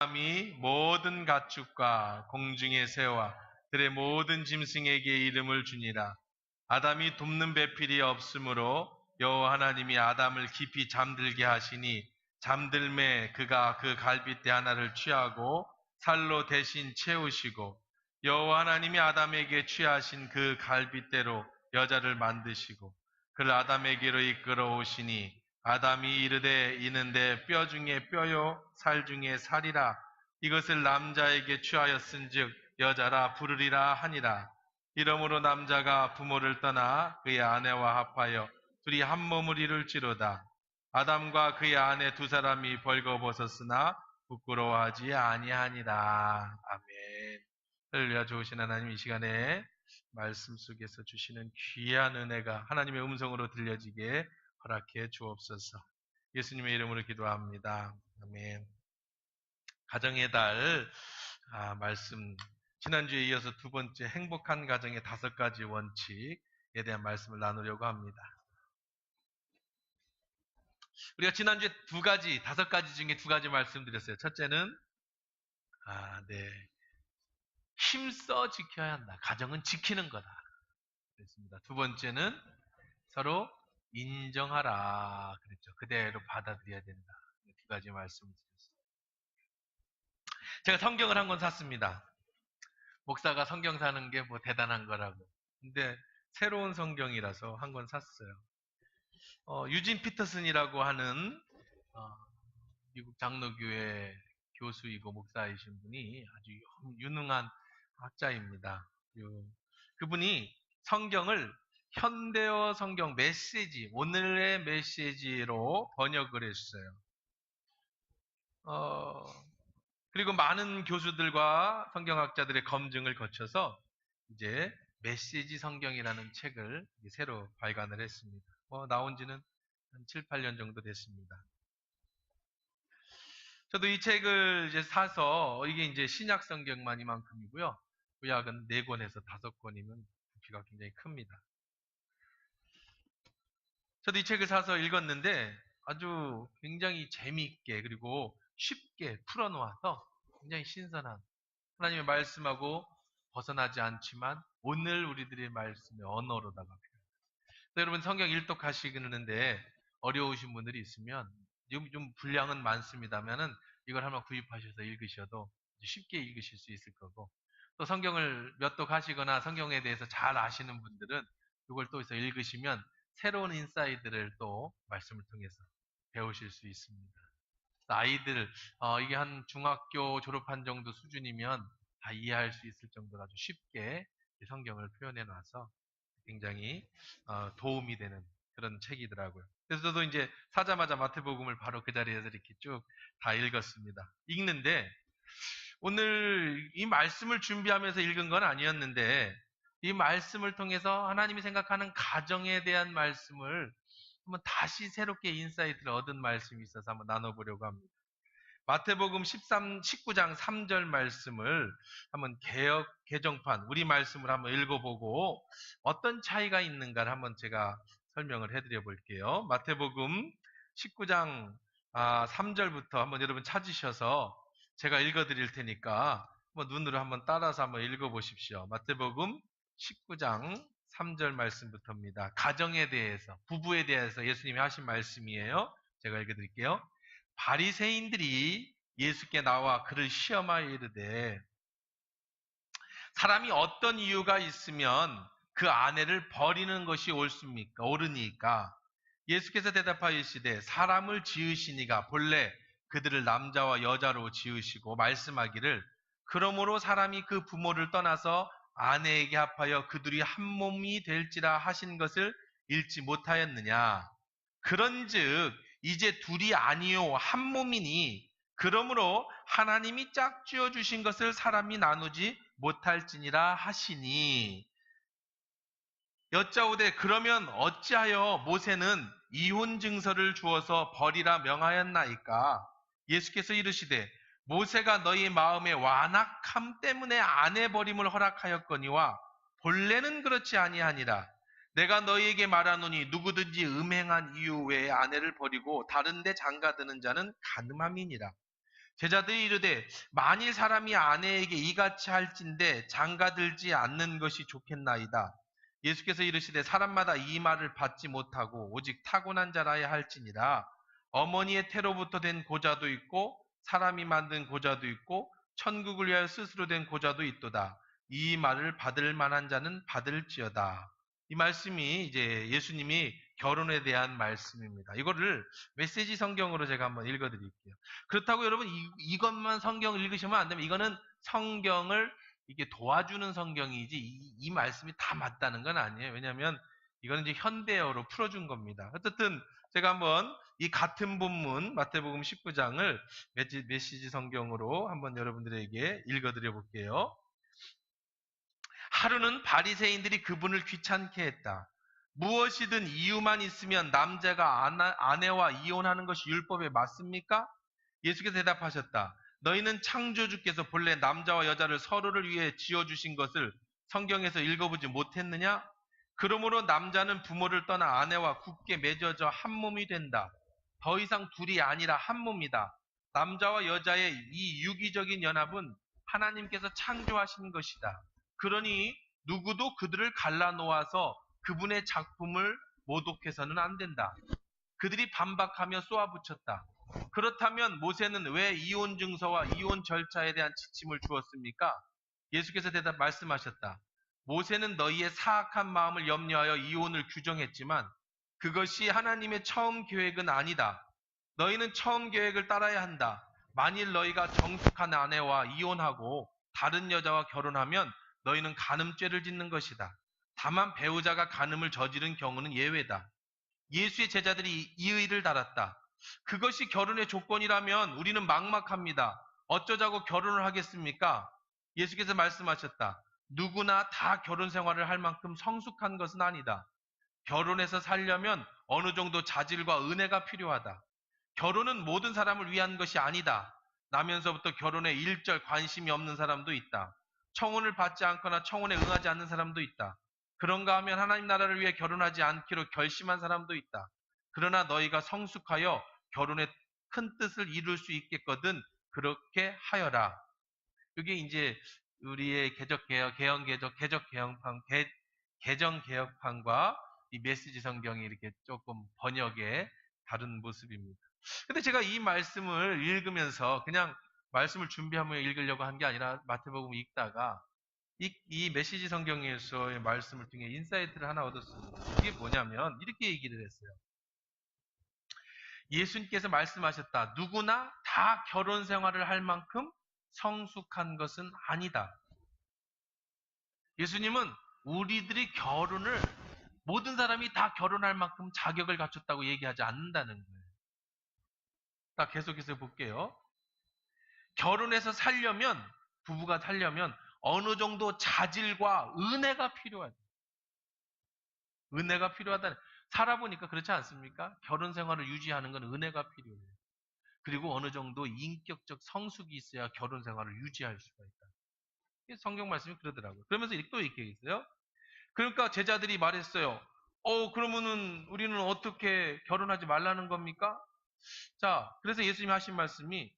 아담이 모든 가축과 공중의 새와 들의 모든 짐승에게 이름을 주니라. 아담이 돕는 배필이 없으므로 여호와 하나님이 아담을 깊이 잠들게 하시니 잠들매 그가 그 갈빗대 하나를 취하고 살로 대신 채우시고 여호와 하나님이 아담에게 취하신 그 갈빗대로 여자를 만드시고 그를 아담에게로 이끌어 오시니 아담이 이르되 이는데 뼈 중에 뼈요 살 중에 살이라 이것을 남자에게 취하였은즉 여자라 부르리라 하니라. 이러므로 남자가 부모를 떠나 그의 아내와 합하여 둘이 한 몸을 이룰지로다. 아담과 그의 아내 두 사람이 벌거벗었으나 부끄러워하지 아니하니라. 아멘. 할렐루야. 좋으신 하나님, 이 시간에 말씀 속에서 주시는 귀한 은혜가 하나님의 음성으로 들려지게 허락해 주옵소서. 예수님의 이름으로 기도합니다. 아멘. 가정의 달 말씀, 지난주에 이어서 두 번째 행복한 가정의 5가지 원칙에 대한 말씀을 나누려고 합니다. 우리가 지난주에 5가지 중에 2가지 말씀드렸어요. 첫째는 힘써 지켜야 한다. 가정은 지키는 거다. 그랬습니다. 두 번째는 서로 인정하라. 그랬죠. 그대로 받아들여야 된다. 2가지 말씀을 드렸어요. 제가 성경을 한 권 샀습니다. 목사가 성경 사는 게 뭐 대단한 거라고. 근데 새로운 성경이라서 한 권 샀어요. 유진 피터슨이라고 하는 미국 장로교회 교수이고 목사이신 분이 아주 유능한 학자입니다. 그분이 성경을 현대어 성경 메시지, 오늘의 메시지로 번역을 했어요. 그리고 많은 교수들과 성경학자들의 검증을 거쳐서 이제 메시지 성경이라는 책을 새로 발간을 했습니다. 나온 지는 한 7, 8년 정도 됐습니다. 저도 이 책을 이제 사서 이게 이제 신약 성경만 이만큼이고요. 구약은 4권에서 5권이면 부피가 굉장히 큽니다. 저도 이 책을 사서 읽었는데 아주 굉장히 재미있게 그리고 쉽게 풀어놓아서 굉장히 신선한 하나님의 말씀하고 벗어나지 않지만 오늘 우리들의 말씀의 언어로다가 여러분 성경 일독하시는데 어려우신 분들이 있으면 좀 분량은 많습니다면은 이걸 한번 구입하셔서 읽으셔도 쉽게 읽으실 수 있을 거고 또 성경을 몇 독 하시거나 성경에 대해서 잘 아시는 분들은 이걸 또 읽으시면 새로운 인사이드를 또 말씀을 통해서 배우실 수 있습니다. 아이들 이게 한 중학교 졸업한 정도 수준이면 다 이해할 수 있을 정도로 아주 쉽게 성경을 표현해 놔서 굉장히 도움이 되는 그런 책이더라고요. 그래서 저도 이제 사자마자 마태복음을 바로 그 자리에서 이렇게 쭉 다 읽었습니다. 읽는데 오늘 이 말씀을 준비하면서 읽은 건 아니었는데 이 말씀을 통해서 하나님이 생각하는 가정에 대한 말씀을 한번 다시 새롭게 인사이트를 얻은 말씀이 있어서 한번 나눠보려고 합니다. 마태복음 19장 3절 말씀을 한번 개정판, 우리 말씀을 한번 읽어보고 어떤 차이가 있는가를 한번 제가 설명을 해드려 볼게요. 마태복음 19장 3절부터 한번 여러분 찾으셔서 제가 읽어드릴 테니까 한번 눈으로 한번 따라서 한번 읽어보십시오. 마태복음 19장 3절 말씀부터입니다. 가정에 대해서, 부부에 대해서 예수님이 하신 말씀이에요. 제가 읽어드릴게요. 바리새인들이 예수께 나와 그를 시험하여 이르되 사람이 어떤 이유가 있으면 그 아내를 버리는 것이 옳으니까 예수께서 대답하시되 사람을 지으시니가 본래 그들을 남자와 여자로 지으시고 말씀하기를 그러므로 사람이 그 부모를 떠나서 아내에게 합하여 그들이 한 몸이 될지라 하신 것을 읽지 못하였느냐. 그런즉 이제 둘이 아니요 한 몸이니 그러므로 하나님이 짝지어 주신 것을 사람이 나누지 못할지니라 하시니 여짜오되 그러면 어찌하여 모세는 이혼 증서를 주어서 버리라 명하였나이까. 예수께서 이르시되 모세가 너희 마음의 완악함 때문에 아내 버림을 허락하였거니와 본래는 그렇지 아니하니라. 내가 너희에게 말하노니 누구든지 음행한 이유 외에 아내를 버리고 다른 데 장가드는 자는 간음함이니라. 제자들이 이르되 만일 사람이 아내에게 이같이 할진대 장가들지 않는 것이 좋겠나이다. 예수께서 이르시되 사람마다 이 말을 받지 못하고 오직 타고난 자라야 할지니라. 어머니의 태로부터 된 고자도 있고 사람이 만든 고자도 있고 천국을 위하여 스스로 된 고자도 있도다. 이 말을 받을 만한 자는 받을지어다. 이 말씀이 이제 예수님이 결혼에 대한 말씀입니다. 이거를 메시지 성경으로 제가 한번 읽어드릴게요. 그렇다고 여러분 이것만 성경을 읽으시면 안 됩니다. 이거는 성경을 이게 도와주는 성경이지 이 말씀이 다 맞다는 건 아니에요. 왜냐하면 이거는 이제 현대어로 풀어준 겁니다. 어쨌든 제가 한번 이 같은 본문 마태복음 19장을 메시지 성경으로 한번 여러분들에게 읽어드려 볼게요. 하루는 바리새인들이 그분을 귀찮게 했다. 무엇이든 이유만 있으면 남자가 아내와 이혼하는 것이 율법에 맞습니까? 예수께서 대답하셨다. 너희는 창조주께서 본래 남자와 여자를 서로를 위해 지어주신 것을 성경에서 읽어보지 못했느냐? 그러므로 남자는 부모를 떠나 아내와 굳게 맺어져 한 몸이 된다. 더 이상 둘이 아니라 한 몸이다. 남자와 여자의 이 유기적인 연합은 하나님께서 창조하신 것이다. 그러니 누구도 그들을 갈라놓아서 그분의 작품을 모독해서는 안 된다. 그들이 반박하며 쏘아붙였다. 그렇다면 모세는 왜 이혼 증서와 이혼 절차에 대한 지침을 주었습니까? 예수께서 말씀하셨다. 모세는 너희의 사악한 마음을 염려하여 이혼을 규정했지만 그것이 하나님의 처음 계획은 아니다. 너희는 처음 계획을 따라야 한다. 만일 너희가 정숙한 아내와 이혼하고 다른 여자와 결혼하면 너희는 간음죄를 짓는 것이다. 다만 배우자가 간음을 저지른 경우는 예외다. 예수의 제자들이 이 의를 달았다. 그것이 결혼의 조건이라면 우리는 막막합니다. 어쩌자고 결혼을 하겠습니까? 예수께서 말씀하셨다. 누구나 다 결혼 생활을 할 만큼 성숙한 것은 아니다. 결혼해서 살려면 어느 정도 자질과 은혜가 필요하다. 결혼은 모든 사람을 위한 것이 아니다. 나면서부터 결혼에 일절 관심이 없는 사람도 있다. 청혼을 받지 않거나 청혼에 응하지 않는 사람도 있다. 그런가 하면 하나님 나라를 위해 결혼하지 않기로 결심한 사람도 있다. 그러나 너희가 성숙하여 결혼의 큰 뜻을 이룰 수 있겠거든 그렇게 하여라. 이게 이제 우리의 개정 개혁판과 이 메시지 성경이 이렇게 조금 번역의 다른 모습입니다. 근데 제가 이 말씀을 읽으면서 그냥 말씀을 준비하며 읽으려고 한 게 아니라 마태복음 읽다가 이 메시지 성경에서의 말씀을 통해 인사이트를 하나 얻었습니다. 이게 뭐냐면 이렇게 얘기를 했어요. 예수님께서 말씀하셨다. 누구나 다 결혼 생활을 할 만큼 성숙한 것은 아니다. 예수님은 우리들이 결혼을 모든 사람이 다 결혼할 만큼 자격을 갖췄다고 얘기하지 않는다는 거예요. 자, 계속해서 볼게요. 결혼해서 부부가 살려면 어느 정도 자질과 은혜가 필요하다. 은혜가 필요하다. 살아보니까 그렇지 않습니까? 결혼 생활을 유지하는 건 은혜가 필요해요. 그리고 어느 정도 인격적 성숙이 있어야 결혼 생활을 유지할 수가 있다. 성경 말씀이 그러더라고요. 그러면서 또 이렇게 있어요. 그러니까 제자들이 말했어요. 그러면은 우리는 어떻게 결혼하지 말라는 겁니까? 자, 그래서 예수님이 하신 말씀이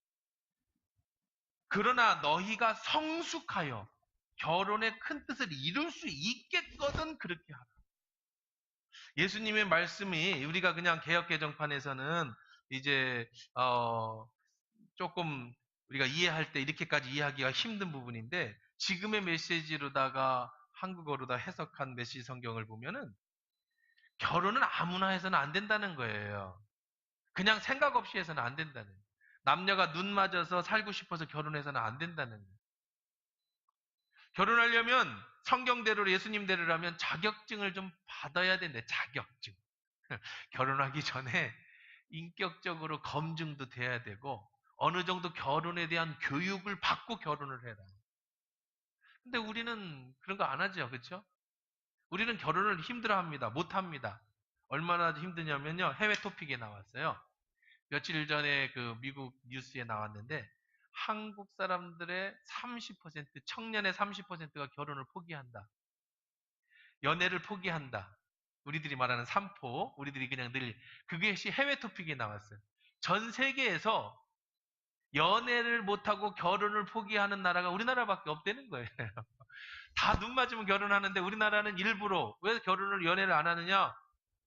그러나 너희가 성숙하여 결혼의 큰 뜻을 이룰 수 있겠거든 그렇게 하라. 예수님의 말씀이 우리가 그냥 개혁개정판에서는 이제 조금 우리가 이해할 때 이렇게까지 이해하기가 힘든 부분인데 지금의 메시지로다가 한국어로다 해석한 메시지 성경을 보면은 결혼은 아무나 해서는 안 된다는 거예요. 그냥 생각 없이 해서는 안 된다는 거예요. 남녀가 눈 맞아서 살고 싶어서 결혼해서는 안 된다는 거예요. 결혼하려면 성경대로 예수님대로라면 자격증을 좀 받아야 된대. 자격증. 결혼하기 전에 인격적으로 검증도 돼야 되고 어느 정도 결혼에 대한 교육을 받고 결혼을 해라. 근데 우리는 그런 거 안 하죠. 그렇죠? 우리는 결혼을 힘들어합니다. 못합니다. 얼마나 힘드냐면요. 해외 토픽에 나왔어요. 며칠 전에 그 미국 뉴스에 나왔는데 한국 사람들의 30%, 청년의 30%가 결혼을 포기한다. 연애를 포기한다. 우리들이 말하는 삼포, 우리들이 그냥 늘 그것이 해외 토픽에 나왔어요. 전 세계에서 연애를 못하고 결혼을 포기하는 나라가 우리나라밖에 없다는 거예요. 다 눈 맞으면 결혼하는데 우리나라는 일부러 왜 결혼을 연애를 안 하느냐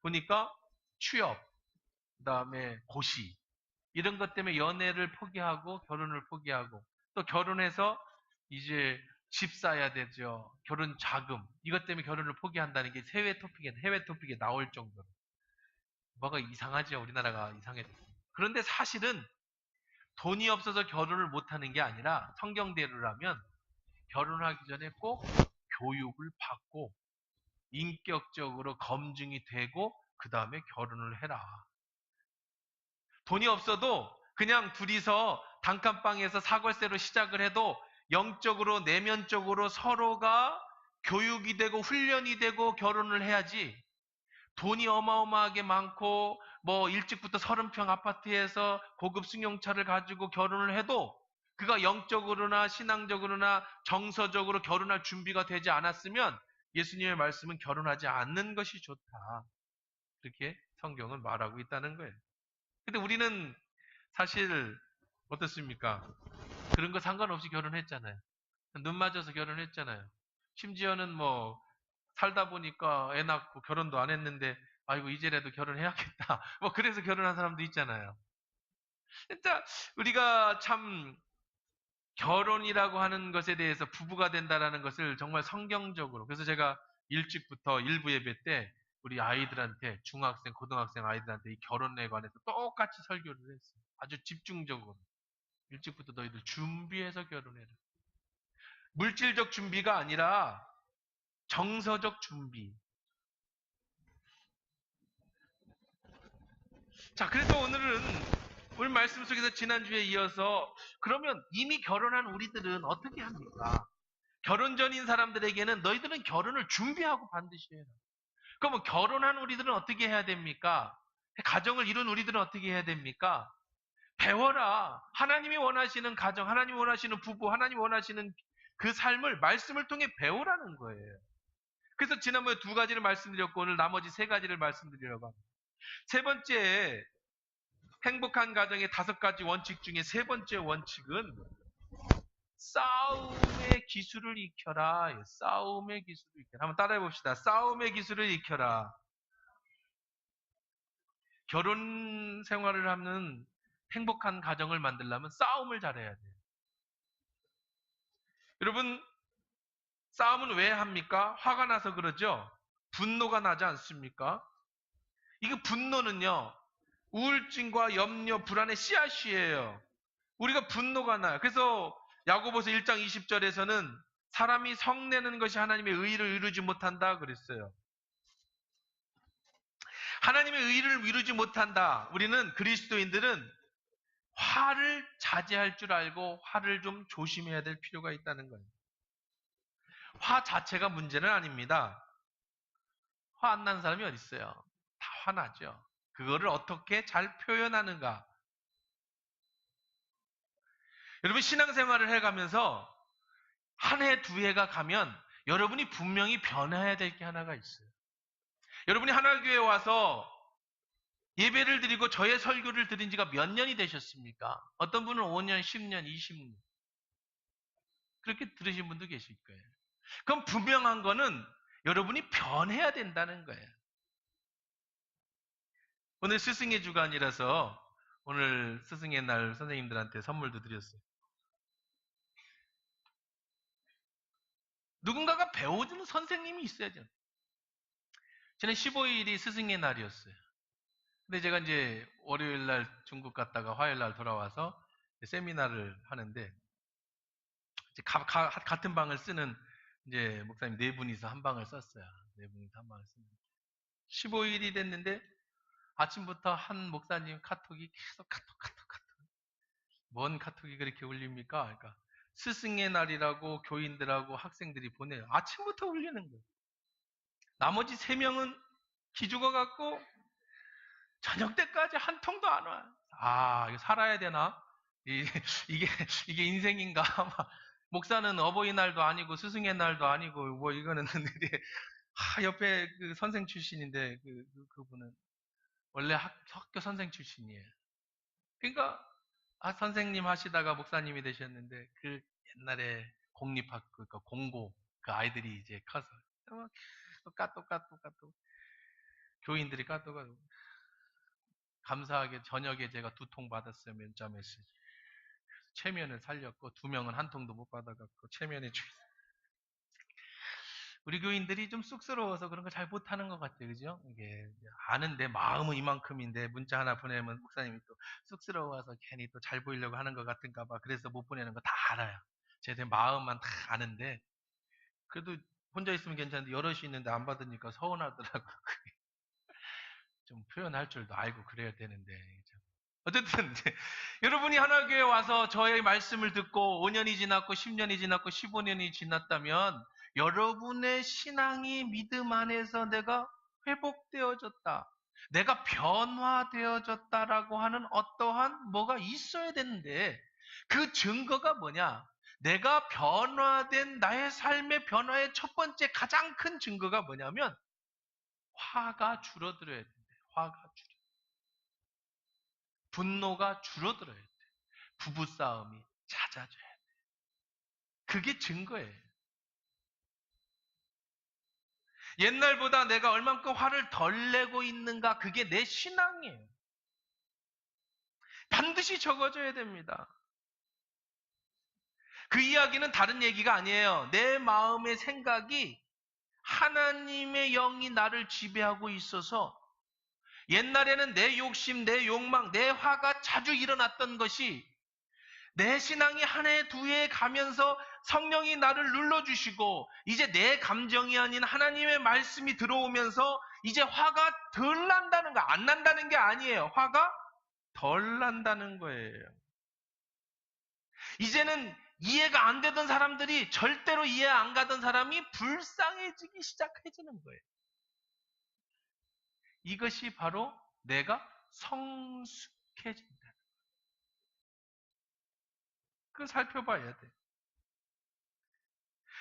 보니까 취업, 그다음에 고시 이런 것 때문에 연애를 포기하고 결혼을 포기하고 또 결혼해서 이제 집 사야 되죠. 결혼 자금 이것 때문에 결혼을 포기한다는 게 해외 토픽에 나올 정도로 뭐가 이상하죠. 우리나라가 이상해. 그런데 사실은 돈이 없어서 결혼을 못하는 게 아니라 성경대로라면 결혼하기 전에 꼭 교육을 받고 인격적으로 검증이 되고 그 다음에 결혼을 해라. 돈이 없어도 그냥 둘이서 단칸방에서 사골세로 시작을 해도 영적으로 내면적으로 서로가 교육이 되고 훈련이 되고 결혼을 해야지. 돈이 어마어마하게 많고 뭐 일찍부터 30평 아파트에서 고급 승용차를 가지고 결혼을 해도 그가 영적으로나 신앙적으로나 정서적으로 결혼할 준비가 되지 않았으면 예수님의 말씀은 결혼하지 않는 것이 좋다. 그렇게 성경은 말하고 있다는 거예요. 근데 우리는 사실 어떻습니까? 그런 거 상관없이 결혼했잖아요. 눈 맞아서 결혼했잖아요. 심지어는 뭐 살다 보니까 애 낳고 결혼도 안 했는데 아이고 이제라도 결혼해야겠다. 뭐 그래서 결혼한 사람도 있잖아요. 진짜 우리가 참 결혼이라고 하는 것에 대해서 부부가 된다라는 것을 정말 성경적으로 그래서 제가 일찍부터 일부 예배 때 우리 아이들한테 중학생, 고등학생 아이들한테 이 결혼에 관해서 똑같이 설교를 했어요. 아주 집중적으로. 일찍부터 너희들 준비해서 결혼해라. 물질적 준비가 아니라 정서적 준비. 자, 그래서 오늘은 오늘 말씀 속에서 지난주에 이어서 그러면 이미 결혼한 우리들은 어떻게 합니까? 결혼 전인 사람들에게는 너희들은 결혼을 준비하고 반드시 해라. 그러면 결혼한 우리들은 어떻게 해야 됩니까? 가정을 이룬 우리들은 어떻게 해야 됩니까? 배워라. 하나님이 원하시는 가정, 하나님이 원하시는 부부, 하나님이 원하시는 그 삶을 말씀을 통해 배우라는 거예요. 그래서 지난번에 2가지를 말씀드렸고 오늘 나머지 3가지를 말씀드리려고 합니다. 세 번째, 행복한 가정의 5가지 원칙 중에 3번째 원칙은 싸움의 기술을 익혀라. 싸움의 기술을 익혀라. 한번 따라해 봅시다. 싸움의 기술을 익혀라. 결혼 생활을 하는 행복한 가정을 만들려면 싸움을 잘해야 돼요. 여러분, 싸움은 왜 합니까? 화가 나서 그러죠? 분노가 나지 않습니까? 이게 분노는요, 우울증과 염려, 불안의 씨앗이에요. 우리가 분노가 나요. 그래서 야고보서 1장 20절에서는 사람이 성내는 것이 하나님의 의를 이루지 못한다 그랬어요. 하나님의 의를 이루지 못한다. 우리는 그리스도인들은 화를 자제할 줄 알고 화를 좀 조심해야 될 필요가 있다는 거예요. 화 자체가 문제는 아닙니다. 화 안 나는 사람이 어디 있어요? 다 화나죠. 그거를 어떻게 잘 표현하는가. 여러분 신앙생활을 해가면서 한 해, 2해가 가면 여러분이 분명히 변해야 될 게 하나가 있어요. 여러분이 하나교회에 와서 예배를 드리고 저의 설교를 들은 지가 몇 년이 되셨습니까? 어떤 분은 5년, 10년, 20년 그렇게 들으신 분도 계실 거예요. 그럼 분명한 거는 여러분이 변해야 된다는 거예요. 오늘 스승의 주간이라서 오늘 스승의 날 선생님들한테 선물도 드렸어요. 누군가가 배워주는 선생님이 있어야죠. 지난 15일이 스승의 날이었어요. 근데 제가 이제 월요일 날 중국 갔다가 화요일 날 돌아와서 세미나를 하는데 이제 같은 방을 쓰는 이제 목사님 4분이서 한 방을 썼어요. 4분이서 한 방을 쓰는. 15일이 됐는데 아침부터 한 목사님 카톡이 계속 카톡. 뭔 카톡이 그렇게 울립니까? 그러니까 스승의 날이라고 교인들하고 학생들이 보내요. 아침부터 울리는 거예요. 나머지 3명은 기죽어 갖고 저녁 때까지 한 통도 안 와요. 아, 이거 살아야 되나? 이게, 이게 인생인가? 목사는 어버이날도 아니고 스승의 날도 아니고 뭐 이거는 옆에 그 선생 출신인데 그분은 원래 학교 선생 출신이에요. 그러니까 선생님 하시다가 목사님이 되셨는데, 그 옛날에 공립학교, 그 공고, 그 아이들이 이제 커서, 막 똑같. 교인들이 까똑까똑. 감사하게 저녁에 제가 2통 받았어요, 문자 메시지. 체면을 살렸고, 2명은 1통도 못 받아갖고, 체면에 우리 교인들이 좀 쑥스러워서 그런 거 잘 못하는 것 같아요. 그죠? 이게 아는데 마음은 이만큼인데 문자 하나 보내면 목사님이 또 쑥스러워서 괜히 또 잘 보이려고 하는 것 같은가 봐. 그래서 못 보내는 거 다 알아요. 제 마음만 다 아는데 그래도 혼자 있으면 괜찮은데 여럿이 있는데 안 받으니까 서운하더라고. 좀 표현할 줄도 알고 그래야 되는데. 어쨌든 여러분이 하나교회 와서 저의 말씀을 듣고 5년이 지났고 10년이 지났고 15년이 지났다면 여러분의 신앙이 믿음 안에서 내가 회복되어졌다. 내가 변화되어졌다라고 하는 어떠한 뭐가 있어야 되는데 그 증거가 뭐냐? 내가 변화된 나의 삶의 변화의 첫 번째 가장 큰 증거가 뭐냐면 화가 줄어들어야 된대. 화가 줄어. 분노가 줄어들어야 돼. 부부싸움이 잦아져야 돼. 그게 증거예요. 옛날보다 내가 얼만큼 화를 덜 내고 있는가, 그게 내 신앙이에요. 반드시 적어져야 됩니다. 그 이야기는 다른 얘기가 아니에요. 내 마음의 생각이 하나님의 영이 나를 지배하고 있어서 옛날에는 내 욕심, 내 욕망, 내 화가 자주 일어났던 것이 내 신앙이 한 해, 2해 가면서 성령이 나를 눌러주시고 이제 내 감정이 아닌 하나님의 말씀이 들어오면서 이제 화가 덜 난다는 거, 안 난다는 게 아니에요. 화가 덜 난다는 거예요. 이제는 이해가 안 되던 사람들이 절대로 이해 안 가던 사람이 불쌍해지기 시작해지는 거예요. 이것이 바로 내가 성숙해진다. 그걸 살펴봐야 돼.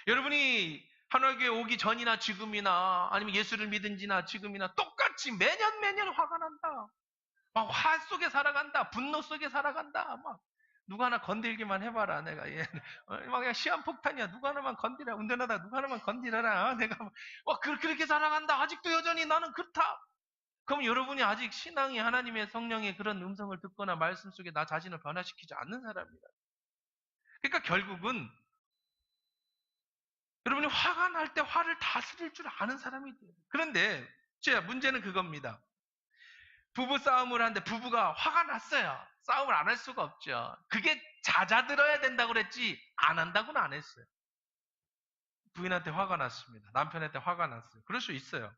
여러분이 하나님께 오기 전이나 지금이나 아니면 예수를 믿은 지나 지금이나 똑같이 매년 화가 난다. 막 화 속에 살아간다. 분노 속에 살아간다. 막 누가 하나 건들기만 해봐라. 내가 막 그냥 시한폭탄이야. 누가 하나만 건드려. 운전하다 누가 하나만 건드려라. 내가 그렇게 살아간다. 아직도 여전히 나는 그렇다. 그럼 여러분이 아직 신앙이 하나님의 성령의 그런 음성을 듣거나 말씀 속에 나 자신을 변화시키지 않는 사람이다. 그러니까 결국은 여러분이 화가 날 때 화를 다스릴 줄 아는 사람이 돼요. 그런데 문제는 그겁니다. 부부 싸움을 하는데 부부가 화가 났어요. 싸움을 안 할 수가 없죠. 그게 잦아들어야 된다고 그랬지 안 한다고는 안 했어요. 부인한테 화가 났습니다. 남편한테 화가 났어요. 그럴 수 있어요.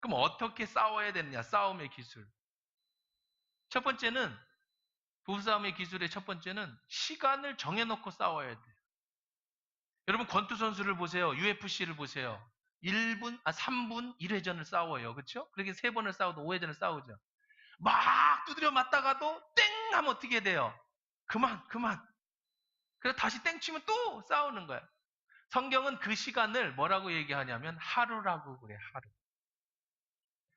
그럼 어떻게 싸워야 되느냐? 싸움의 기술. 첫 번째는 부부싸움의 기술의 첫 번째는 시간을 정해놓고 싸워야 돼요. 여러분 권투 선수를 보세요. UFC를 보세요. 3분 1회전을 싸워요. 그렇죠? 그렇게 3번을 싸워도 5회전을 싸우죠. 막 두드려 맞다가도 땡 하면 어떻게 돼요? 그만. 그래서 다시 땡 치면 또 싸우는 거예요. 성경은 그 시간을 뭐라고 얘기하냐면 하루라고 그래. 하루.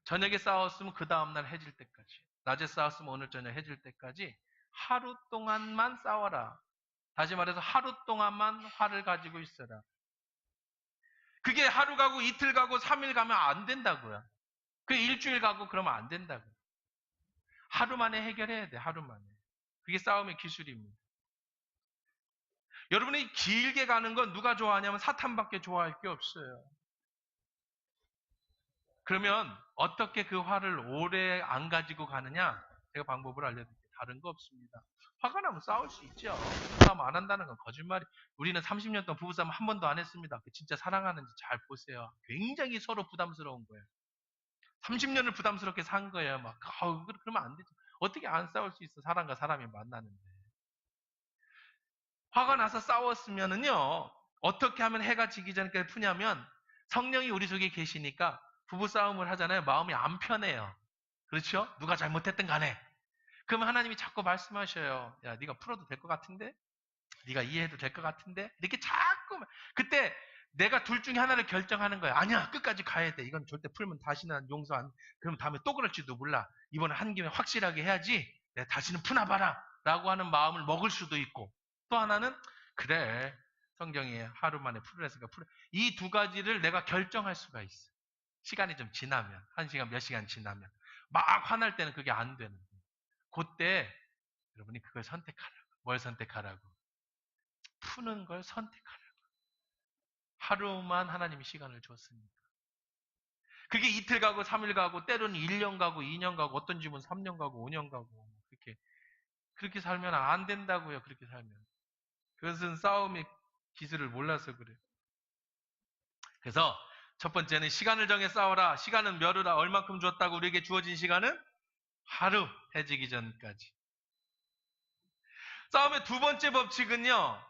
저녁에 싸웠으면 그 다음날 해질 때까지. 낮에 싸웠으면 오늘 저녁 해질 때까지 하루 동안만 싸워라. 다시 말해서 하루 동안만 화를 가지고 있어라. 그게 하루 가고 이틀 가고 3일 가면 안 된다고요. 그 일주일 가고 그러면 안 된다고요. 하루 만에 해결해야 돼. 하루 만에. 그게 싸움의 기술입니다. 여러분이 길게 가는 건 누가 좋아하냐면 사탄밖에 좋아할 게 없어요. 그러면 어떻게 그 화를 오래 안 가지고 가느냐? 제가 방법을 알려드릴게요. 다른 거 없습니다. 화가 나면 싸울 수 있죠. 싸움 안 한다는 건 거짓말이. 우리는 30년 동안 부부싸움 한 번도 안 했습니다. 진짜 사랑하는지 잘 보세요. 굉장히 서로 부담스러운 거예요. 30년을 부담스럽게 산 거예요. 그러면 안 되죠. 어떻게 안 싸울 수 있어? 사람과 사람이 만나는데. 화가 나서 싸웠으면은요, 어떻게 하면 해가 지기 전까지 푸냐면, 성령이 우리 속에 계시니까 부부싸움을 하잖아요. 마음이 안 편해요. 그렇죠? 누가 잘못했든 간에. 그러면 하나님이 자꾸 말씀하셔요. 야, 네가 풀어도 될 것 같은데? 네가 이해해도 될 것 같은데? 이렇게 자꾸, 그때 내가 둘 중에 하나를 결정하는 거야. 아니야, 끝까지 가야 돼. 이건 절대 풀면 다시는 용서 안, 그럼 다음에 또 그럴지도 몰라. 이번에 한 김에 확실하게 해야지. 내가 다시는 푸나봐라. 라고 하는 마음을 먹을 수도 있고, 또 하나는 그래, 성경에 하루 만에 풀을 했으니까 이 두 가지를 내가 결정할 수가 있어. 시간이 좀 지나면, 한 시간 몇 시간 지나면 막 화날 때는 그게 안 되는 거예요. 그때 여러분이 그걸 선택하라고. 뭘 선택하라고? 푸는 걸 선택하라고. 하루만 하나님이 시간을 줬으니까. 그게 이틀 가고 3일 가고 때로는 1년 가고 2년 가고 어떤 집은 3년 가고 5년 가고 그렇게 살면 안 된다고요. 그렇게 살면. 그것은 싸움의 기술을 몰라서 그래요. 그래서 첫 번째는 시간을 정해 싸워라. 시간은 며느라. 얼만큼 줬다고 우리에게 주어진 시간은 하루 해지기 전까지. 싸움의 두 번째 법칙은요.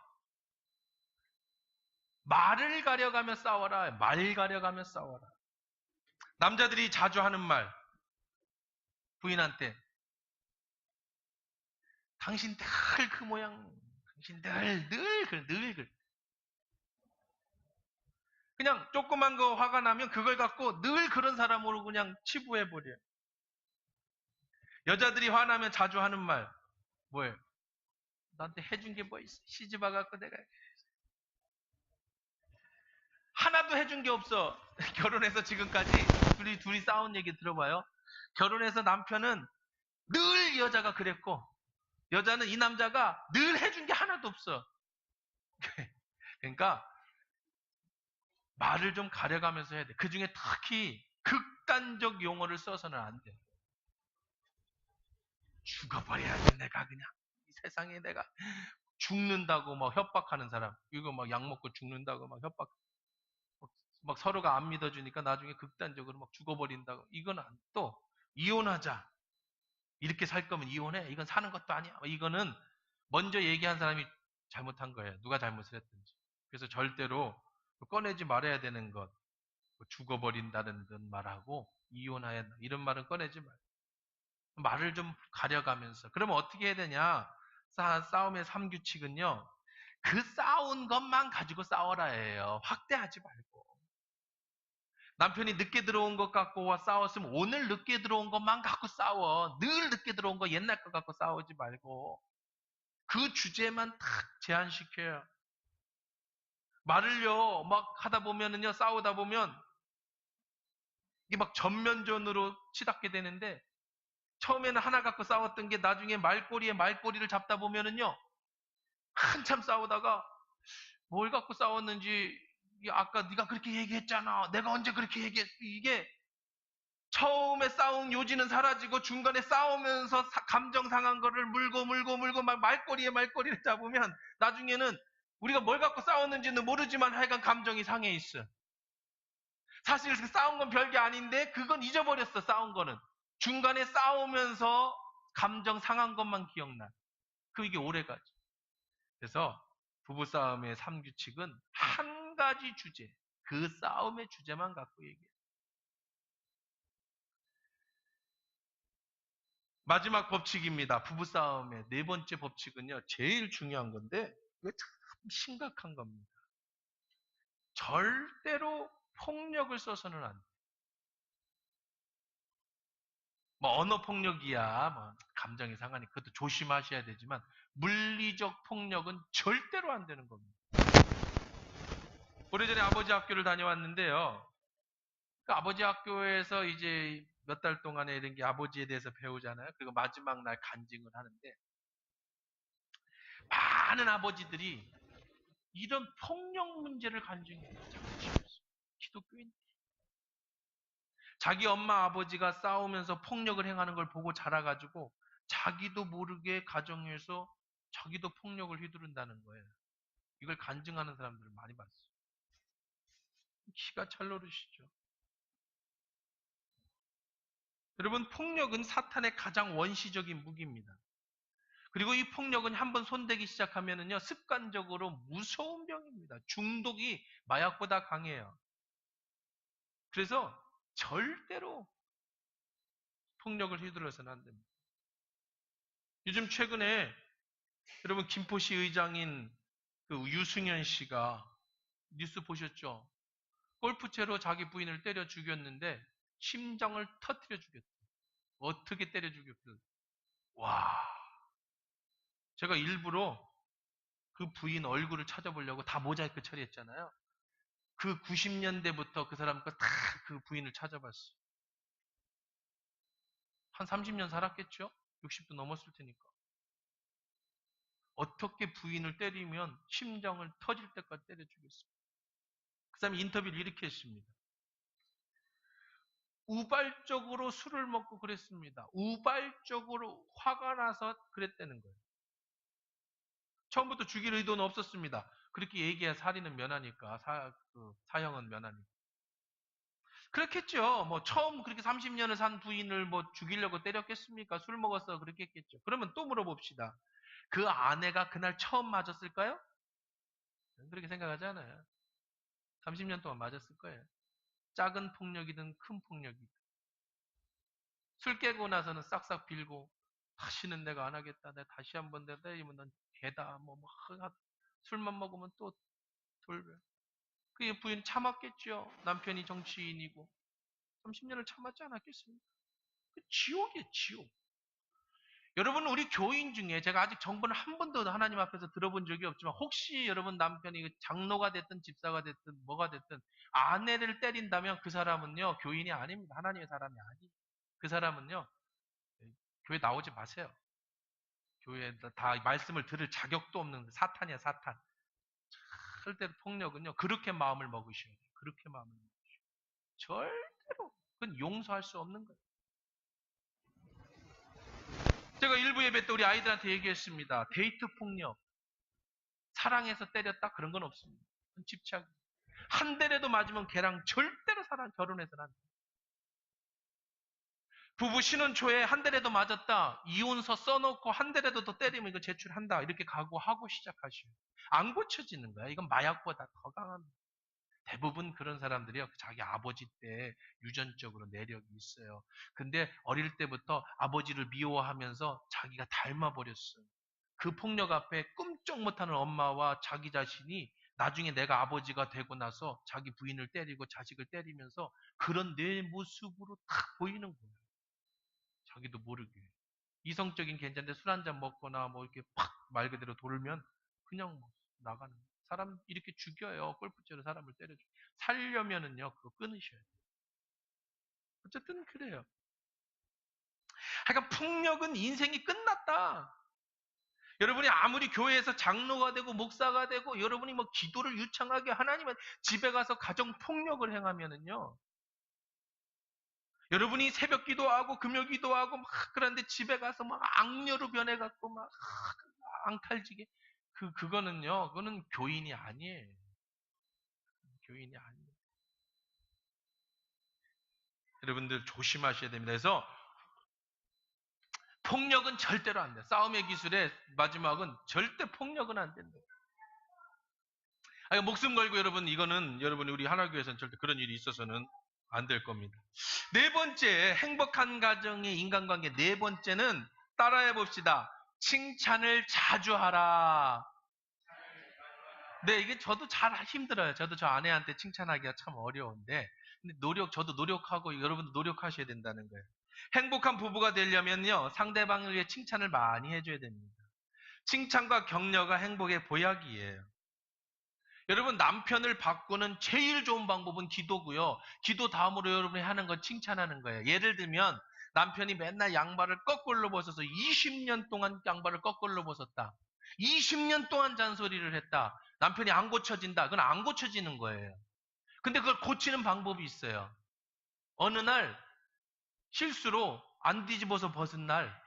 말을 가려가며 싸워라. 말 가려가며 싸워라. 남자들이 자주 하는 말. 부인한테 당신 늘 그 모양. 당신 늘. 그냥 조그만 거 화가 나면 그걸 갖고 늘 그런 사람으로 그냥 치부해버려요. 여자들이 화나면 자주 하는 말. 뭐예요? 나한테 해준 게 뭐 있어? 시집 와갖고 내가 하나도 해준 게 없어. 결혼해서 지금까지 둘이 싸운 얘기 들어봐요. 결혼해서 남편은 늘 여자가 그랬고 여자는 이 남자가 늘 해준 게 하나도 없어. 그러니까 말을 좀 가려가면서 해야 돼. 그 중에 특히 극단적 용어를 써서는 안 돼. 죽어버려야지 내가 그냥. 이 세상에 내가 죽는다고 막 협박하는 사람. 이거 막 약 먹고 죽는다고 막 협박. 막 서로가 안 믿어주니까 나중에 극단적으로 막 죽어버린다고. 이건 또 이혼하자. 이렇게 살 거면 이혼해. 이건 사는 것도 아니야. 이거는 먼저 얘기한 사람이 잘못한 거예요. 누가 잘못을 했든지. 그래서 절대로 꺼내지 말아야 되는 것. 죽어버린다는 말하고 이혼해야 한다. 이런 말은 꺼내지 말. 말을 좀 가려가면서. 그러면 어떻게 해야 되냐? 싸움의 3규칙은요. 그 싸운 것만 가지고 싸워라예요. 확대하지 말고. 남편이 늦게 들어온 것 갖고 싸웠으면 오늘 늦게 들어온 것만 갖고 싸워. 늘 늦게 들어온 거 옛날 거 갖고 싸우지 말고. 그 주제만 탁 제한시켜요. 말을요, 막 하다 보면은요, 싸우다 보면 이게 막 전면전으로 치닫게 되는데 처음에는 하나 갖고 싸웠던 게 나중에 말꼬리에 말꼬리를 잡다 보면은요, 한참 싸우다가 뭘 갖고 싸웠는지 아까 네가 그렇게 얘기했잖아. 내가 언제 그렇게 얘기했어. 이게 처음에 싸운 요지는 사라지고 중간에 싸우면서 감정 상한 거를 물고 막 말꼬리에 말꼬리를 잡으면 나중에는 우리가 뭘 갖고 싸웠는지는 모르지만 하여간 감정이 상해 있어. 사실 그 싸운 건 별게 아닌데 그건 잊어버렸어. 싸운 거는. 중간에 싸우면서 감정 상한 것만 기억나. 그게 오래가지. 그래서 부부싸움의 3규칙은 한 가지 주제, 그 싸움의 주제만 갖고 얘기해. 마지막 법칙입니다. 부부싸움의 네 번째 법칙은요. 제일 중요한 건데 이거 참 심각한 겁니다. 절대로 폭력을 써서는 안 돼. 뭐 언어 폭력이야. 뭐 감정이 상하니 그것도 조심하셔야 되지만 물리적 폭력은 절대로 안 되는 겁니다. 오래전에 아버지 학교를 다녀왔는데요. 그 아버지 학교에서 이제 몇 달 동안에 이런 게 아버지에 대해서 배우잖아요. 그리고 마지막 날 간증을 하는데 많은 아버지들이 이런 폭력 문제를 간증해요. 기독교인. 자기 엄마 아버지가 싸우면서 폭력을 행하는 걸 보고 자라가지고 자기도 모르게 가정에서 자기도 폭력을 휘두른다는 거예요. 이걸 간증하는 사람들을 많이 봤어요. 기가 찰노릇이죠. 여러분, 폭력은 사탄의 가장 원시적인 무기입니다. 그리고 이 폭력은 한번 손대기 시작하면은요, 습관적으로 무서운 병입니다. 중독이 마약보다 강해요. 그래서 절대로 폭력을 휘둘러서는 안 됩니다. 요즘 최근에 여러분 김포시 의장인 그 유승현 씨가 뉴스 보셨죠? 골프채로 자기 부인을 때려 죽였는데 심장을 터뜨려 죽였어요. 어떻게 때려 죽였어요? 와, 제가 일부러 그 부인 얼굴을 찾아보려고 다 모자이크 처리했잖아요. 그 90년대부터 그 사람 거 다 그 부인을 찾아봤어요. 한 30년 살았겠죠? 60도 넘었을 테니까. 어떻게 부인을 때리면 심장을 터질 때까지 때려 주겠습니까? 그 사람이 인터뷰를 이렇게 했습니다. 우발적으로 술을 먹고 그랬습니다. 우발적으로 화가 나서 그랬다는 거예요. 처음부터 죽일 의도는 없었습니다. 그렇게 얘기해야 살인은 면하니까, 사형은 면하니까. 그렇겠죠. 뭐 처음 그렇게 30년을 산 부인을 뭐 죽이려고 때렸겠습니까? 술 먹어서 그렇게 했겠죠. 그러면 또 물어봅시다. 그 아내가 그날 처음 맞았을까요? 그렇게 생각하지 않아요. 30년 동안 맞았을 거예요. 작은 폭력이든 큰 폭력이든. 술 깨고 나서는 싹싹 빌고 다시는 내가 안 하겠다. 내가 다시 한번 내가 때리면 넌 개다. 술만 먹으면 또 돌려. 그 부인 참았겠죠. 남편이 정치인이고 30년을 참았지 않았겠습니까? 그 지옥이에요, 지옥. 여러분, 우리 교인 중에 제가 아직 정보는 한 번도 하나님 앞에서 들어본 적이 없지만 혹시 여러분 남편이 장로가 됐든 집사가 됐든 뭐가 됐든 아내를 때린다면 그 사람은요, 교인이 아닙니다. 하나님의 사람이 아니에요. 그 사람은요, 교회 나오지 마세요. 교회에 다 말씀을 들을 자격도 없는 사탄이야, 사탄. 절대로 폭력은요, 그렇게 마음을 먹으셔야 돼요. 그렇게 마음을 먹으셔야 돼요. 절대로. 그건 용서할 수 없는 거예요. 제가 일부 예배 때 우리 아이들한테 얘기했습니다. 데이트 폭력. 사랑해서 때렸다? 그런 건 없습니다. 집착. 한 대라도 맞으면 걔랑 절대로 결혼해서는 안 돼. 부부 신혼 초에 한 대라도 맞았다. 이혼서 써놓고 한 대라도 더 때리면 이거 제출한다. 이렇게 각오하고 시작하셔요. 안 고쳐지는 거야. 이건 마약보다 더 강합니다. 대부분 그런 사람들이요. 자기 아버지 때 유전적으로 내력이 있어요. 근데 어릴 때부터 아버지를 미워하면서 자기가 닮아버렸어요. 그 폭력 앞에 꿈쩍 못하는 엄마와 자기 자신이 나중에 내가 아버지가 되고 나서 자기 부인을 때리고 자식을 때리면서 그런 내 모습으로 탁 보이는 거예요. 자기도 모르게. 이성적인 괜찮은데 술 한잔 먹거나 뭐 이렇게 팍 말 그대로 돌면 그냥 뭐 나가는 거예요. 사람 이렇게 죽여요. 골프채로 사람을 때려줘. 살려면은요, 그거 끊으셔야 돼요. 어쨌든 그래요. 하여간 폭력은 인생이 끝났다. 여러분이 아무리 교회에서 장로가 되고 목사가 되고 여러분이 뭐 기도를 유창하게 하나님은 집에 가서 가정 폭력을 행하면은요. 여러분이 새벽 기도하고 금요 기도하고 막 그런데 집에 가서 막 악녀로 변해 갖고 막 앙탈지게 그거는 교인이 아니에요. 교인이 아니에요. 여러분들 조심하셔야 됩니다. 그래서 폭력은 절대로 안 돼. 싸움의 기술의 마지막은 절대 폭력은 안 된다. 아니, 목숨 걸고 여러분, 이거는 여러분이 우리 하나교회에서는 절대 그런 일이 있어서는 안 될 겁니다. 네 번째, 행복한 가정의 인간관계 네 번째는 따라해 봅시다. 칭찬을 자주 하라. 네, 이게 저도 잘 힘들어요. 저도 저 아내한테 칭찬하기가 참 어려운데, 근데 저도 노력하고 여러분도 노력하셔야 된다는 거예요. 행복한 부부가 되려면요, 상대방을 위해 칭찬을 많이 해줘야 됩니다. 칭찬과 격려가 행복의 보약이에요. 여러분, 남편을 바꾸는 제일 좋은 방법은 기도고요. 기도 다음으로 여러분이 하는 건 칭찬하는 거예요. 예를 들면 남편이 맨날 양말을 거꾸로 벗어서 20년 동안 양말을 거꾸로 벗었다. 20년 동안 잔소리를 했다. 남편이 안 고쳐진다. 그건 안 고쳐지는 거예요. 근데 그걸 고치는 방법이 있어요. 어느 날 실수로 안 뒤집어서 벗은 날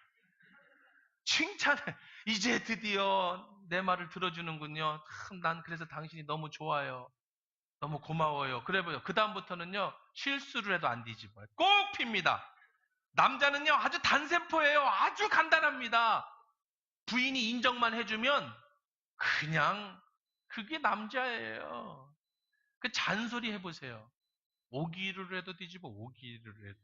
칭찬해. 이제 드디어 내 말을 들어주는군요. 참, 난 그래서 당신이 너무 좋아요. 너무 고마워요. 그래봐요. 그다음부터는요, 실수를 해도 안 뒤집어요. 꼭 핍니다. 남자는요, 아주 단세포예요. 아주 간단합니다. 부인이 인정만 해주면, 그냥, 그게 남자예요. 그 잔소리 해보세요. 오기를 해도 뒤집어, 오기를 해도.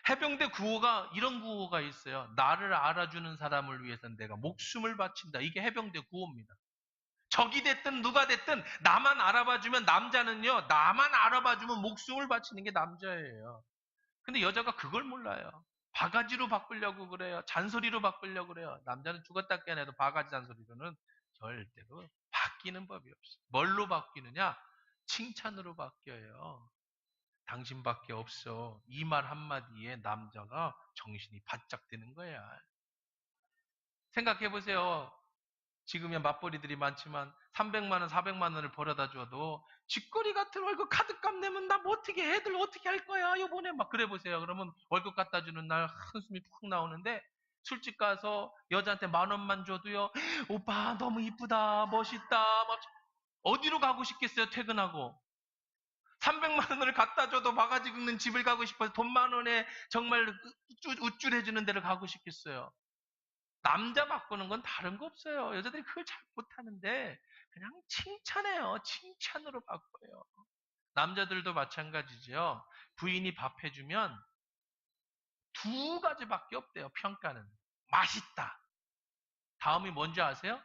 해병대 구호가, 이런 구호가 있어요. 나를 알아주는 사람을 위해서는 내가 목숨을 바친다. 이게 해병대 구호입니다. 적이 됐든 누가 됐든 나만 알아봐주면 남자는요. 나만 알아봐주면 목숨을 바치는 게 남자예요. 근데 여자가 그걸 몰라요. 바가지로 바꾸려고 그래요. 잔소리로 바꾸려고 그래요. 남자는 죽었다 깨어나도 바가지 잔소리로는 절대로 바뀌는 법이 없어요. 뭘로 바뀌느냐? 칭찬으로 바뀌어요. 당신밖에 없어. 이 말 한마디에 남자가 정신이 바짝 드는 거야. 생각해 보세요. 지금의 맞벌이들이 많지만 300만 원, 400만 원을 벌어다 줘도 쥐꼬리 같은 월급 카드값 내면 나 뭐 어떻게 애들 어떻게 할 거야 요번에 막 그래 보세요. 그러면 월급 갖다 주는 날 한숨이 푹 나오는데 술집 가서 여자한테 10,000원만 줘도요. 오빠 너무 이쁘다 멋있다 막 어디로 가고 싶겠어요 퇴근하고 300만 원을 갖다 줘도 바가지 긁는 집을 가고 싶어서 돈 10,000원에 정말 우쭐해주는 데를 가고 싶겠어요. 남자 바꾸는 건 다른 거 없어요. 여자들이 그걸 잘 못하는데 그냥 칭찬해요. 칭찬으로 바꿔요. 남자들도 마찬가지죠. 부인이 밥 해주면 두 가지밖에 없대요. 평가는. 맛있다. 다음이 뭔지 아세요?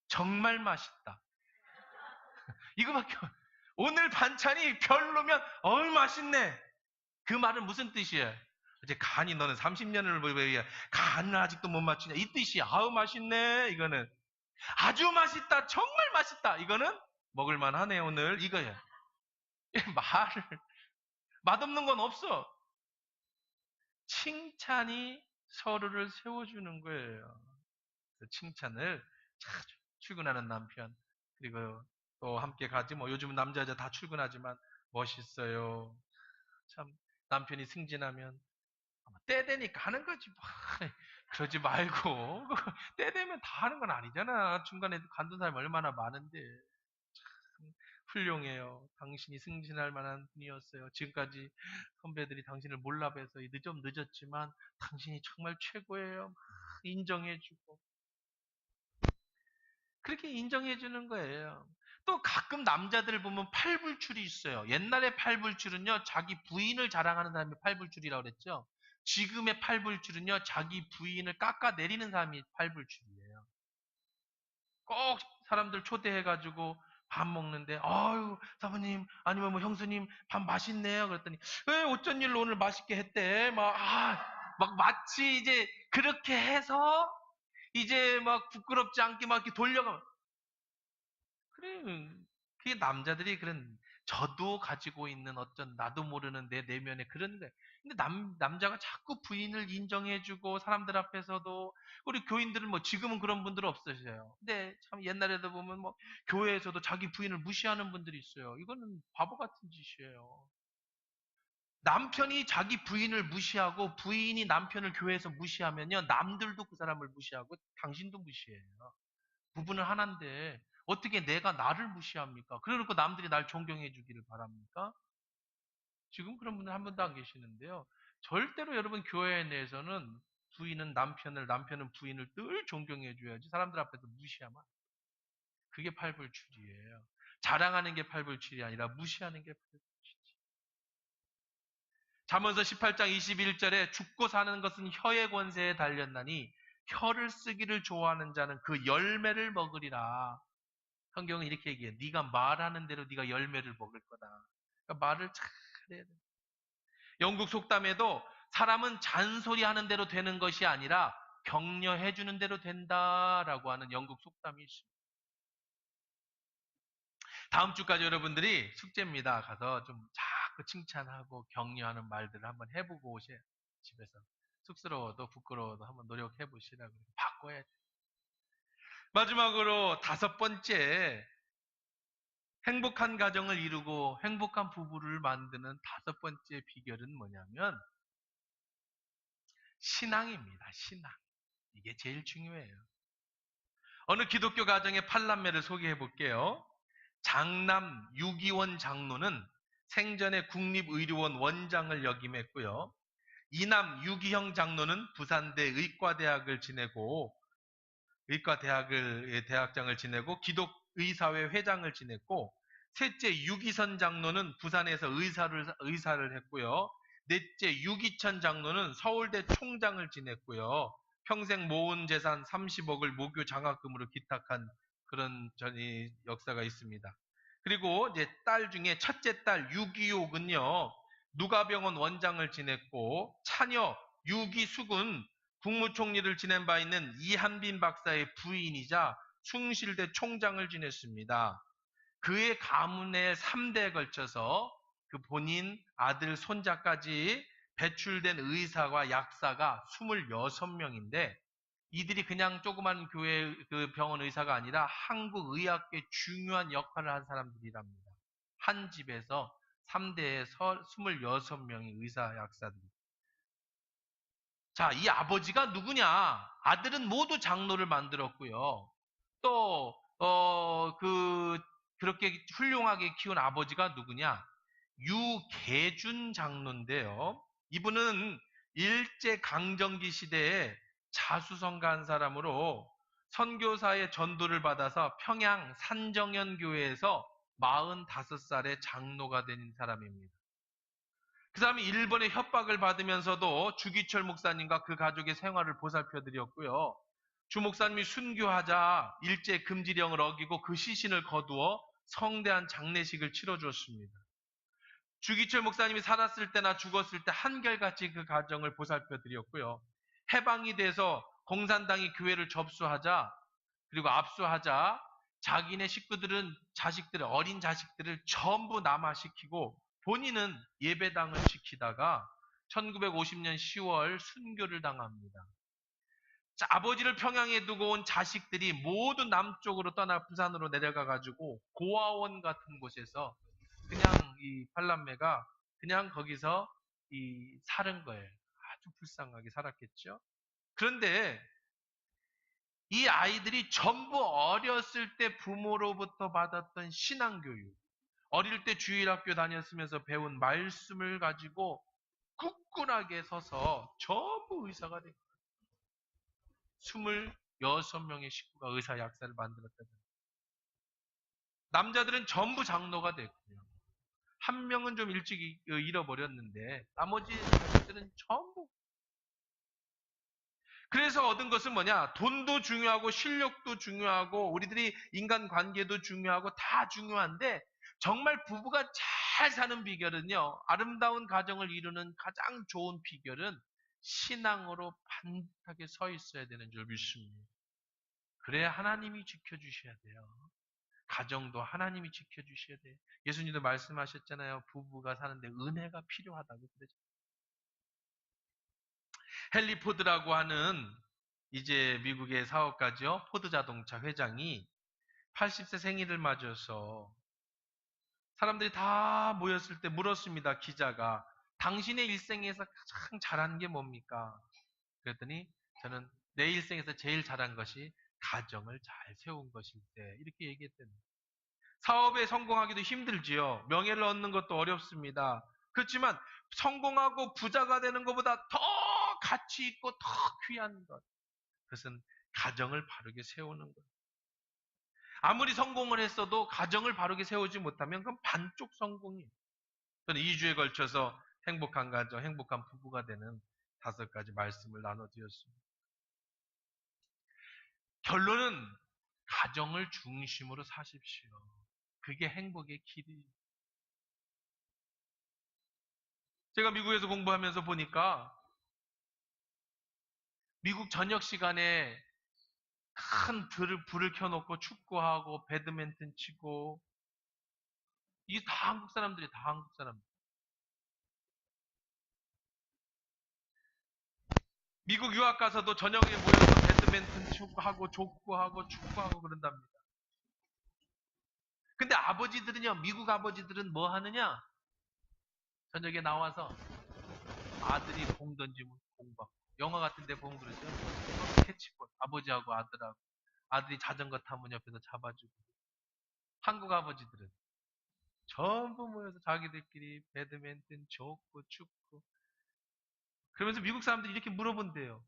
정말 맛있다. 이거밖에 오늘 반찬이 별로면 맛있네. 그 말은 무슨 뜻이에요? 이제 간이 너는 30년을 왜 간을 아직도 못 맞추냐 이 뜻이야. 아우 맛있네 이거는. 아주 맛있다. 정말 맛있다. 이거는 먹을만 하네 오늘 이거야. 말을 맛없는 건 없어. 칭찬이 서로를 세워주는 거예요. 그래서 칭찬을 자주 출근하는 남편 그리고 또 함께 가지 뭐 요즘은 남자 여자 다 출근하지만 멋있어요. 참 남편이 승진하면 때 되니까 하는 거지. 뭐. 그러지 말고 때 되면 다 하는 건 아니잖아. 중간에 간둔 사람이 얼마나 많은데. 참 훌륭해요. 당신이 승진할 만한 분이었어요. 지금까지 선배들이 당신을 몰라봬서 좀 늦었지만 당신이 정말 최고예요. 막 인정해주고 그렇게 인정해주는 거예요. 또 가끔 남자들 보면 팔불출이 있어요. 옛날에 팔불출은요, 자기 부인을 자랑하는 사람이 팔불출이라고 그랬죠. 지금의 팔불출은요, 자기 부인을 깎아내리는 사람이 팔불출이에요. 꼭 사람들 초대해가지고 밥 먹는데, 아유, 사모님, 아니면 뭐 형수님, 밥 맛있네요. 그랬더니, 왜 어쩐 일로 오늘 맛있게 했대? 막 마치 이제 그렇게 해서 이제 막 부끄럽지 않게 막 이렇게 돌려가. 그래, 그게 남자들이 그런 저도 가지고 있는 어떤 나도 모르는 내 내면의 그런 거. 근데 남자가 자꾸 부인을 인정해주고 사람들 앞에서도 우리 교인들은 뭐 지금은 그런 분들 없으셔요. 근데 참 옛날에도 보면 뭐 교회에서도 자기 부인을 무시하는 분들이 있어요. 이거는 바보 같은 짓이에요. 남편이 자기 부인을 무시하고 부인이 남편을 교회에서 무시하면요. 남들도 그 사람을 무시하고 당신도 무시해요. 부부는 하나인데 어떻게 내가 나를 무시합니까? 그래놓고 남들이 날 존경해 주기를 바랍니까? 지금 그런 분들 한 분도 안 계시는데요. 절대로 여러분 교회 내에서는 부인은 남편을, 남편은 부인을 늘 존경해 줘야지 사람들 앞에서 무시하면 안 돼요. 그게 팔불출이에요. 자랑하는 게 팔불출이 아니라 무시하는 게 팔불출이지. 잠언서 18장 21절에 죽고 사는 것은 혀의 권세에 달렸나니 혀를 쓰기를 좋아하는 자는 그 열매를 먹으리라. 성경은 이렇게 얘기해. 네가 말하는 대로 네가 열매를 먹을 거다. 그러니까 말을 잘해야 돼. 영국 속담에도 사람은 잔소리하는 대로 되는 것이 아니라 격려해 주는 대로 된다라고 하는 영국 속담이 있습니다. 다음 주까지 여러분들이 숙제입니다. 가서 좀 자꾸 칭찬하고 격려하는 말들을 한번 해보고 오세요. 집에서. 쑥스러워도 부끄러워도 한번 노력해 보시라고 바꿔야 돼. 마지막으로 다섯 번째 행복한 가정을 이루고 행복한 부부를 만드는 다섯 번째 비결은 뭐냐면 신앙입니다. 신앙. 이게 제일 중요해요. 어느 기독교 가정의 팔남매를 소개해 볼게요. 장남 유기원 장로는 생전에 국립의료원 원장을 역임했고요. 이남 유기형 장로는 부산대 의과대학을 지내고 의과대학을 대학장을 지내고 기독의사회 회장을 지냈고 셋째 유기선 장로는 부산에서 의사를 했고요. 넷째 유기천 장로는 서울대 총장을 지냈고요. 평생 모은 재산 30억을 모교 장학금으로 기탁한 그런 역사가 있습니다. 그리고 이제 딸 중에 첫째 딸 유기옥은요. 누가병원 원장을 지냈고 차녀 유기숙은 국무총리를 지낸 바 있는 이한빈 박사의 부인이자 숭실대 총장을 지냈습니다. 그의 가문의 3대에 걸쳐서 그 본인 아들 손자까지 배출된 의사와 약사가 26명인데 이들이 그냥 조그만 교회 그 병원 의사가 아니라 한국 의학계 중요한 역할을 한 사람들이랍니다. 한 집에서 3대에 26명의 의사 약사들이. 자, 이 아버지가 누구냐? 아들은 모두 장로를 만들었고요. 또, 그렇게 훌륭하게 키운 아버지가 누구냐? 유계준 장로인데요. 이분은 일제 강점기 시대에 자수성가한 사람으로 선교사의 전도를 받아서 평양 산정연 교회에서 45살에 장로가 된 사람입니다. 그 사람이 일본의 협박을 받으면서도 주기철 목사님과 그 가족의 생활을 보살펴 드렸고요. 주 목사님이 순교하자 일제 금지령을 어기고 그 시신을 거두어 성대한 장례식을 치러 주었습니다. 주기철 목사님이 살았을 때나 죽었을 때 한결같이 그 가정을 보살펴 드렸고요. 해방이 돼서 공산당이 교회를 접수하자 그리고 압수하자 자기네 식구들은 어린 자식들을 전부 남아시키고 본인은 예배당을 지키다가 1950년 10월 순교를 당합니다. 자, 아버지를 평양에 두고 온 자식들이 모두 남쪽으로 떠나 부산으로 내려가 가지고 고아원 같은 곳에서 그냥 이 팔남매가 그냥 거기서 사는 거예요. 아주 불쌍하게 살았겠죠. 그런데 이 아이들이 전부 어렸을 때 부모로부터 받았던 신앙교육, 어릴 때 주일학교 다녔으면서 배운 말씀을 가지고 굳건하게 서서 전부 의사가 됐고 26명의 식구가 의사 약사를 만들었다는 남자들은 전부 장로가 됐고요. 한 명은 좀 일찍 잃어버렸는데 나머지 자식들은 전부. 그래서 얻은 것은 뭐냐? 돈도 중요하고 실력도 중요하고 우리들이 인간관계도 중요하고 다 중요한데 정말 부부가 잘 사는 비결은요. 아름다운 가정을 이루는 가장 좋은 비결은 신앙으로 반듯하게 서 있어야 되는 줄 믿습니다. 그래야 하나님이 지켜주셔야 돼요. 가정도 하나님이 지켜주셔야 돼요. 예수님도 말씀하셨잖아요. 부부가 사는데 은혜가 필요하다고 그러죠. 헨리 포드라고 하는 이제 미국의 사업가죠. 포드 자동차 회장이 80세 생일을 맞아서 사람들이 다 모였을 때 물었습니다. 기자가. 당신의 일생에서 가장 잘한 게 뭡니까? 그랬더니 저는 내 일생에서 제일 잘한 것이 가정을 잘 세운 것일 때 이렇게 얘기했대요. 사업에 성공하기도 힘들지요. 명예를 얻는 것도 어렵습니다. 그렇지만 성공하고 부자가 되는 것보다 더 가치 있고 더 귀한 것. 그것은 가정을 바르게 세우는 것. 아무리 성공을 했어도 가정을 바르게 세우지 못하면 그건 반쪽 성공이에요. 저는 2주에 걸쳐서 행복한 가정, 행복한 부부가 되는 5가지 말씀을 나눠드렸습니다. 결론은 가정을 중심으로 사십시오. 그게 행복의 길이에요. 제가 미국에서 공부하면서 보니까 미국 저녁 시간에 큰 불을 켜놓고 축구하고 배드민턴 치고 이게 다 한국 사람들이 다 한국 사람들. 미국 유학 가서도 저녁에 모여서 배드민턴 축구하고 족구하고 축구하고 그런답니다. 근데 아버지들은요, 미국 아버지들은 뭐 하느냐? 저녁에 나와서 아들이 공 던지면 공 받고 영화 같은 데 보면 그러죠. 캐치볼 아버지하고 아들하고 아들이 자전거 타면 옆에서 잡아주고 한국 아버지들은 전부 모여서 자기들끼리 배드민턴, 족구, 축구 그러면서 미국 사람들이 이렇게 물어본대요.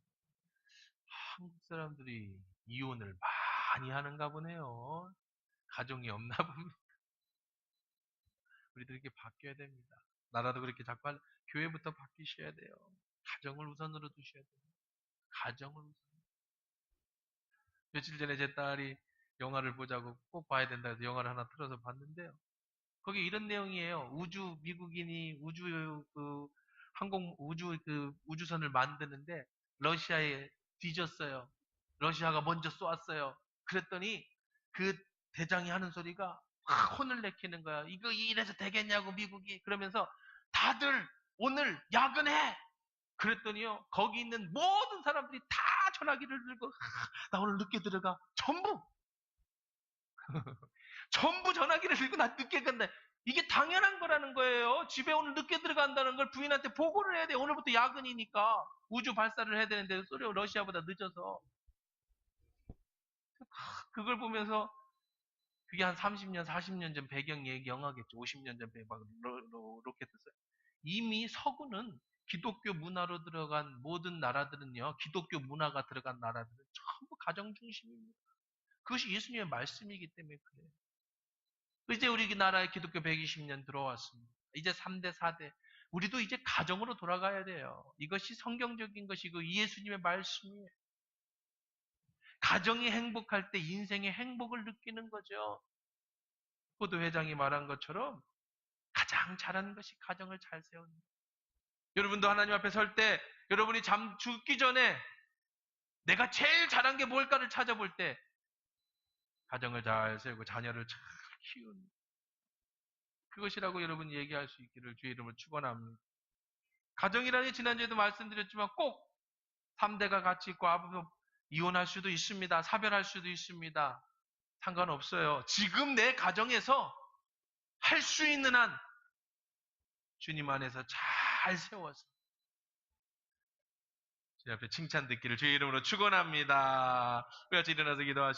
한국 사람들이 이혼을 많이 하는가 보네요. 가정이 없나 봅니다. 우리도 이렇게 바뀌어야 됩니다. 나라도 그렇게 자꾸 교회부터 바뀌셔야 돼요. 가정을 우선으로 두셔야 돼요. 가정을 우선. 며칠 전에 제 딸이 영화를 보자고 꼭 봐야 된다 해서 영화를 하나 틀어서 봤는데요. 거기 이런 내용이에요. 미국인이 우주 우주선을 만드는데 러시아에 뒤졌어요. 러시아가 먼저 쏘았어요. 그랬더니 그 대장이 하는 소리가 확 혼을 내키는 거야. 이거 이래서 되겠냐고 미국이. 그러면서 다들 오늘 야근해. 그랬더니요 거기 있는 모든 사람들이 다 전화기를 들고 나 오늘 늦게 들어가. 전부 전화기를 들고 나 늦게 간다. 이게 당연한 거라는 거예요. 집에 오늘 늦게 들어간다는 걸 부인한테 보고를 해야 돼. 오늘부터 야근이니까. 우주 발사를 해야 되는데 러시아보다 늦어서. 그걸 보면서 그게 한 30년, 40년 전 배경 얘기 영화겠죠. 50년 전 배경 로켓 떴어요. 이미 서구는 기독교 문화로 들어간 모든 나라들은요. 기독교 문화가 들어간 나라들은 전부 가정 중심입니다. 그것이 예수님의 말씀이기 때문에 그래요. 이제 우리나라에 기독교 120년 들어왔습니다. 이제 3대, 4대. 우리도 이제 가정으로 돌아가야 돼요. 이것이 성경적인 것이고 예수님의 말씀이에요. 가정이 행복할 때 인생의 행복을 느끼는 거죠. 포도 회장이 말한 것처럼 가장 잘하는 것이 가정을 잘 세우는 거예요. 여러분도 하나님 앞에 설 때 여러분이 죽기 전에 내가 제일 잘한 게 뭘까를 찾아볼 때 가정을 잘 세우고 자녀를 잘 키우는 그것이라고 여러분이 얘기할 수 있기를 주의 이름으로 축원합니다. 가정이라는 게 지난주에도 말씀드렸지만 꼭 3대가 같이 있고 아버지 이혼할 수도 있습니다. 사별할 수도 있습니다. 상관없어요. 지금 내 가정에서 할 수 있는 한 주님 안에서 잘 세워서 제 앞에 칭찬 듣기를 주의 이름으로 축원합니다. 우리 같이 일어나서 기도하시죠.